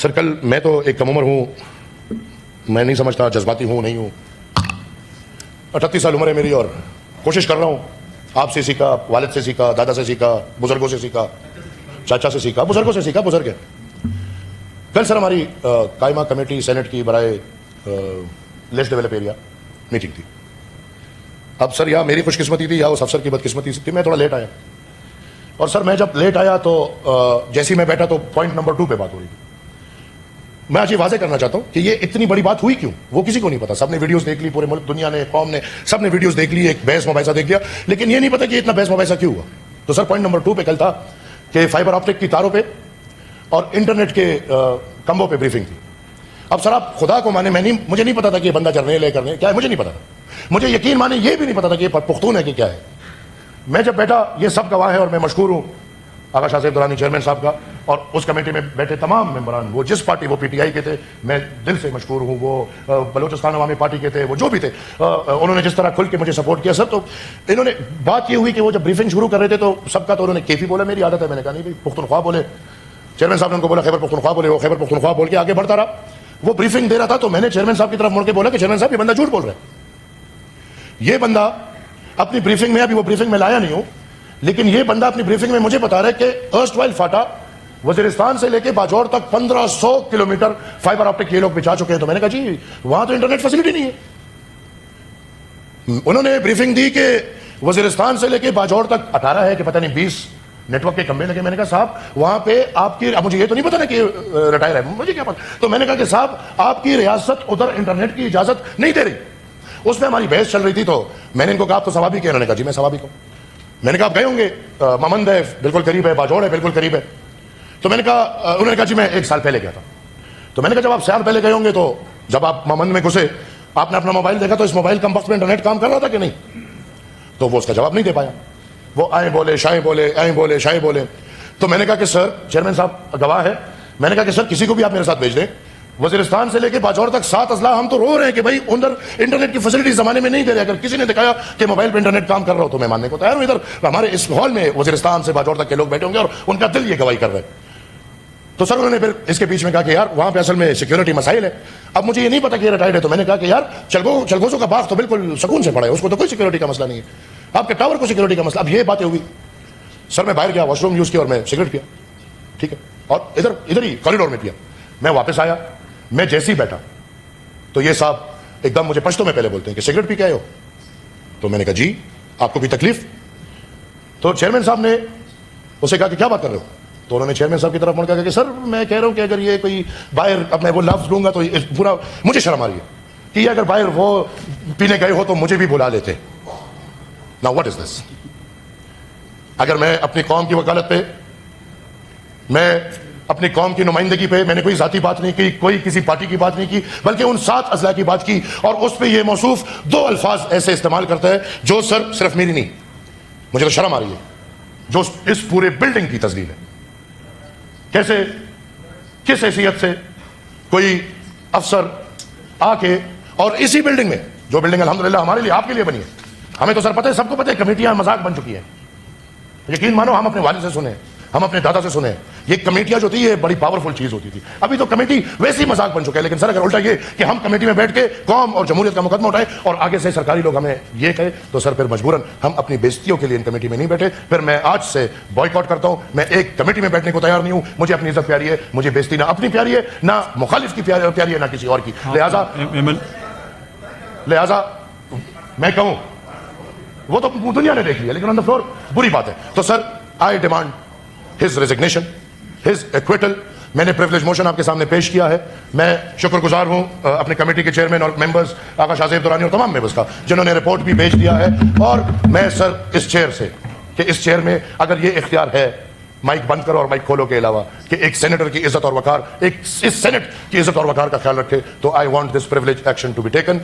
سر کل میں تو ایک کم عمر ہوں, میں نہیں سمجھتا جذباتی ہوں نہیں ہوں. 38 سال عمر ہے میری اور کوشش کر رہا ہوں. آپ سے سیکھا, والد سے سیکھا, دادا سے سیکھا, بزرگوں سے سیکھا, چاچا سے سیکھا, بزرگوں سے سیکھا, بزرگ ہے. کل سر ہماری قائمہ کمیٹی سینٹ کی برائے لیس ڈیولپ ایریا میٹنگ تھی. اب سر یا میری خوش قسمتی تھی یا اس افسر کی بدقسمتی تھی, میں تھوڑا لیٹ آیا. اور سر میں جب لیٹ آیا تو جیسے میں بیٹھا تو پوائنٹ نمبر 2 پہ بات ہو رہی تھی. میں آج یہ واضح کرنا چاہتا ہوں کہ یہ اتنی بڑی بات ہوئی کیوں, وہ کسی کو نہیں پتا. سب نے ویڈیوز دیکھ لی, پورے ملک دنیا نے, قوم نے, سب نے ویڈیوز دیکھ لی, ایک بحث مباحثہ دیکھ لیا, لیکن یہ نہیں پتا کہ اتنا بحث مباحثہ کیوں ہوا. تو سر پوائنٹ نمبر 2 پہ کل تھا کہ فائبر آپٹک کی تاروں پہ اور انٹرنیٹ کے کمبوں پہ بریفنگ تھی. اب سر آپ خدا کو مانے, مجھے نہیں پتا تھا کہ یہ بندہ جرنیل ہے, کرنے کیا ہے مجھے نہیں پتا تھا. مجھے یقین مانے یہ بھی نہیں پتا تھا کہ یہ پختون ہے کہ کیا ہے. میں جب بیٹھا, یہ سب گواہ ہے اور میں مشکور ہوں آقا شاہ زیب درانی چیئرمین صاحب کا, اور اس کمیٹی میں بیٹھے تمام ممبران, وہ جس پارٹی, وہ پی ٹی آئی کے تھے, میں دل سے مشکور ہوں. وہ بلوچستان عوامی پارٹی کے تھے, وہ جو بھی تھے, انہوں نے جس طرح کھل کے مجھے سپورٹ کیا. سر تو انہوں نے بات یہ ہوئی کہ وہ جب بریفنگ شروع کر رہے تھے تو سب کا تو انہوں نے کیفی بولا, میری عادت ہے, میں نے کہا نہیں بھائی پختونخوا بولے. چیئرمین صاحب نے ان کو بولا خیبر پختونخوا بولے, وہ خیبر پختونخوا بول کے آگے بڑھتا رہا. وہ بریفنگ دے رہا تھا تو میں نے چیئرمین صاحب کی طرف مڑ کے بولا کہ چیئرمین صاحب یہ بندہ جھوٹ بول رہا ہے. یہ بندہ اپنی بریفنگ میں, ابھی وہ بریفنگ میں لایا نہیں ہوں, لیکن یہ بندہ اپنی بریفنگ میں مجھے بتا رہا ہے کہ ارسٹ وائل فاٹا وزیرستان سے لے کے باجوڑ تک 1500 کلومیٹر فائبر آپٹک یہ لوگ بچھا چکے ہیں. تو میں نے کہا جی وہاں تو انٹرنیٹ فیسلٹی نہیں ہے. انہوں نے بریفنگ دی کہ وزیرستان سے لے کے باجوڑ تک 18 ہے کہ پتہ نہیں 20 نیٹ ورک کے کمبے لگے. میں نے کہا صاحب وہاں پہ آپ کی, اب مجھے یہ تو نہیں پتا نا کہ ریٹائر ہے, مجھے کیا پتا. تو میں نے کہا کہ صاحب آپ کی ریاست ادھر انٹرنیٹ کی اجازت نہیں دے رہی. اس میں ہماری بحث چل رہی تھی تو میں نے ان کو کہا آپ تو ثوابی کیا. انہوں نے کہا جی میں ثوابی کو. میں نے کہا آپ گئے ہوں گے, ممند ہے بالکل قریب ہے, باجوڑ ہے بالکل قریب ہے. تو میں نے کہا, انہوں نے کہا جی میں 1 سال پہلے گیا تھا. تو میں نے کہا جب آپ سال پہلے گئے ہوں گے تو جب آپ ممند میں گھسے آپ نے اپنا موبائل دیکھا تو اس موبائل کم وقت میں انٹرنیٹ کام کر رہا تھا کہ نہیں. تو وہ اس کا جواب نہیں دے پایا. وہ آئیں بولے شائیں بولے, آئیں بولے شائیں بولے. تو میں نے کہا کہ سر, چیئرمین صاحب گواہ ہے, میں نے کہا کہ سر کسی کو بھی آپ میرے ساتھ بھیج دیں. وزیرستان سے لے کے باجوڑ تک 7 اضلاع ہم تو رو رہے ہیں کہ بھائی ادھر انٹرنیٹ کی فیسلٹی زمانے میں نہیں دے رہے. اگر کسی نے دکھایا کہ موبائل پہ انٹرنیٹ کام کر رہا ہو تو میں ماننے کو تیار ہوں. ادھر ہمارے اس ہال میں وزیرستان سے باجوڑ تک کے لوگ بیٹھے ہوں گے اور ان کا دل یہ گواہی کر رہے ہیں. تو سر انہوں نے پھر اس کے بیچ میں کہا کہ یار وہاں پہ اصل میں سیکیورٹی مسائل ہے. اب مجھے یہ نہیں پتا کہ یہ ریٹائرڈ ہے. تو میں نے کہا کہ یار چلگوزوں کا باغ تو بالکل سکون سے پڑا ہے, اس کو تو کوئی سیکیورٹی کا مسئلہ نہیں ہے. آپ کے ٹاور کو سیکیورٹی کا مسئلہ. اب یہ باتیں ہوئی. سر میں باہر گیا, واش روم یوز کیا اور میں سگریٹ پیا, ٹھیک ہے, اور ادھر ہی کوریڈور میں پیا. میں واپس آیا, میں جیسے ہی بیٹھا تو یہ صاحب ایک دم مجھے پشتوں میں پہلے بولتے ہیں کہ سگریٹ پی کے آئے ہو. تو میں نے کہا جی آپ کو بھی تکلیف. تو چیئرمین صاحب نے اسے کہا کہ کیا بات کر رہے ہو. تو انہوں نے چیئرمین صاحب کی طرف مڑ کہا کہ سر میں کہہ رہا ہوں کہ اگر یہ کوئی باہر, اب میں وہ لفظ لوں گا تو پورا مجھے شرم آ رہی ہے کہ اگر باہر وہ پینے گئے ہو تو مجھے بھی بلا لیتے. Now what is this? اگر میں اپنی قوم کی وکالت پہ, میں اپنی قوم کی نمائندگی پہ, میں نے کوئی ذاتی بات نہیں کی, کوئی کسی پارٹی کی بات نہیں کی, بلکہ ان 7 اضلاع کی بات کی, اور اس پہ یہ موصوف 2 الفاظ ایسے استعمال کرتا ہے جو سر صرف میری نہیں, مجھے تو شرم آ رہی ہے, جو اس پورے بلڈنگ کی تذلیل ہے. کیسے, کس حیثیت سے کوئی افسر آ کے, اور اسی بلڈنگ میں, جو بلڈنگ الحمدللہ ہمارے لیے آپ کے لیے بنی ہے, ہمیں تو سر پتہ ہے, سب کو پتہ ہے, کمیٹیاں مذاق بن چکی ہیں. یقین مانو ہم اپنے والد سے سنے, ہم اپنے دادا سے سنے, یہ کمیٹیاں جو تھی یہ بڑی پاورفل چیز ہوتی تھی. ابھی تو کمیٹی ویسی مذاق بن چکا ہے. لیکن سر اگر الٹا یہ کہ ہم کمیٹی میں بیٹھ کے قوم اور جمہوریت کا مقدمہ اٹھائے اور آگے سے سرکاری لوگ ہمیں یہ کہے تو سر پھر مجبوراً ہم اپنی بےزتیوں کے لیے ان کمیٹی میں نہیں بیٹھے. پھر میں آج سے بوائیکاٹ کرتا ہوں, میں ایک کمیٹی میں بیٹھنے کو تیار نہیں ہوں. مجھے اپنی عزت پیاری ہے, مجھے بےزتی نہ اپنی پیاری ہے, نہ مخالف کی پیاری ہے, نہ کسی اور کی. لہذا میں کہوں وہ تو دنیا نے دیکھ لیا, لیکن آن دا فلور بری بات ہے. تو sir I demand his resignation, his acquittal. میں نے پریویلیج موشن آپ کے سامنے پیش کیا ہے. میں شکر گزار ہوں اپنے کمیٹی کے چیئرمین اور ممبرز آقا شاہ زیب درانی اور تمام ممبرز کا, جنہوں نے رپورٹ بھی بھیج دیا ہے. اور میں سر اس چیئر سے, کہ اس چیئر میں اگر یہ اختیار ہے مائک بند کرو اور مائک کھولو کے علاوہ, کہ ایک سینیٹر کی عزت اور وقار, ایک اس سینٹ کی عزت اور وقار کا خیال رکھے, تو I want this privilege action to be taken.